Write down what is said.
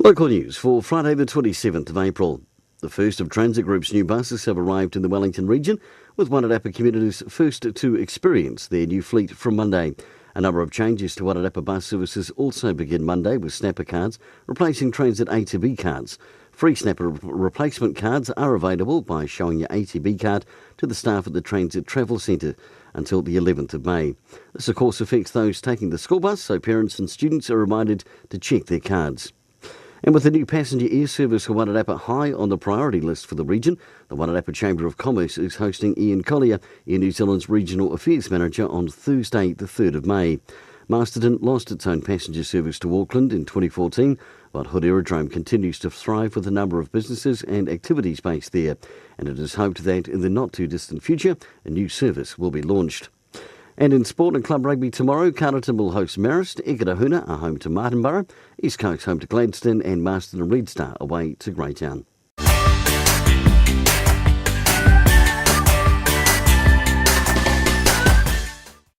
Local news for Friday the 27th of April. The first of Transit Group's new buses have arrived in the Wellington region, with Wairarapa Community's first to experience their new fleet from Monday. A number of changes to Wairarapa bus services also begin Monday, with Snapper cards replacing Transit ATB cards. Free Snapper replacement cards are available by showing your ATB card to the staff at the Transit Travel Centre until the 11th of May. This, of course, affects those taking the school bus, so parents and students are reminded to check their cards. And with the new passenger air service for Wairarapa high on the priority list for the region, the Wairarapa Chamber of Commerce is hosting Ian Collier, Air New Zealand's Regional Affairs Manager, on Thursday the 3rd of May. Masterton lost its own passenger service to Auckland in 2014, but Hood Aerodrome continues to thrive with a number of businesses and activities based there, and it is hoped that in the not-too-distant future, a new service will be launched. And in sport and club rugby tomorrow, Carterton will host Marist, Ekirahuna are home to Martinborough, East Coast home to Gladstone, and Marston and Red Star away to Greytown.